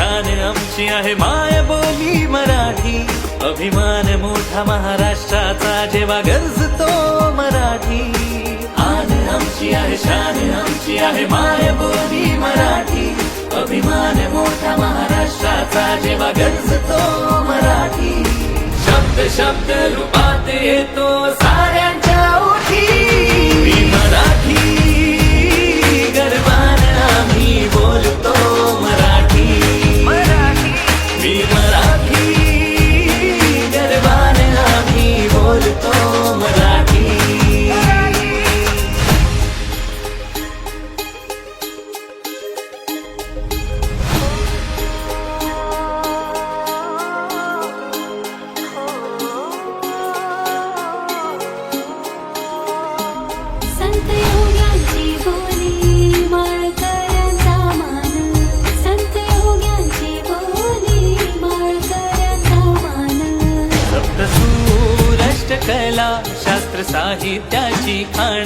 शान आमची आहे माय बोली मराठी. अभिमान मोठा महाराष्ट्राचा जेव्हा गरजतो मराठी. आन आमची आहे शान आमची आहे माय बोली मराठी. अभिमान मोठा महाराष्ट्राचा जेव्हा गरजतो मराठी. शब्द शब्द रूपात येतो साऱ्यांच्या ओठी. मी मराठी गर्वानं आम्ही बोलतो मराठी. मी मराठी गर्वानं आम्ही बोलतो मराठी. संत योग्यांची बोली माळकऱ्यांचा मान. संत योग्यांची बोली माळकऱ्यांचा मान. सप्तसूर अष्टकला शास्त्र साहित्याची खाण.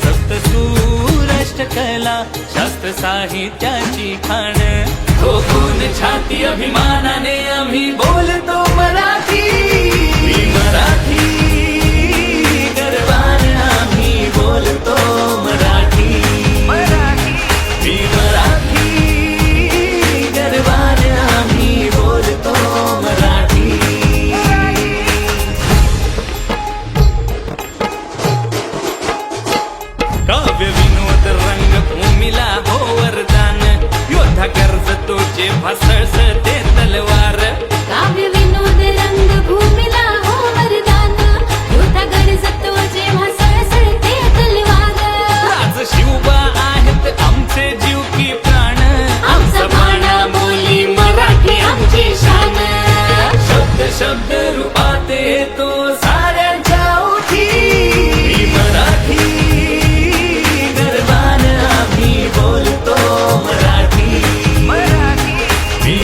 सप्तसूर अष्टकला शास्त्र साहित्याची खाण. ठोकून छाती अभिमानाने आम्ही बोलतो मराठी. मी मराठी गर्वानं आम्ही बोलतो मराठी. मी मराठी गर्वानं आम्ही बोलतो मराठी. काव्य विनोद रंगभूमीला हो वरदान. योद्धा गरजतो जेव्हा सळसळते तलवार. काव्य विनोद रंगभूमीला हो वरदान. योद्धा गरजतो जेव्हा सळसळते तलवार. राज शिवबा आहेत आमचे जीव की प्राण. आमचा बाणा बोली मराठी आमची शान. शब्द शब्द रूपात येतो साऱ्यांच्या ओठी. मी मराठी गर्वानं आम्ही बोलतो मराठी. मी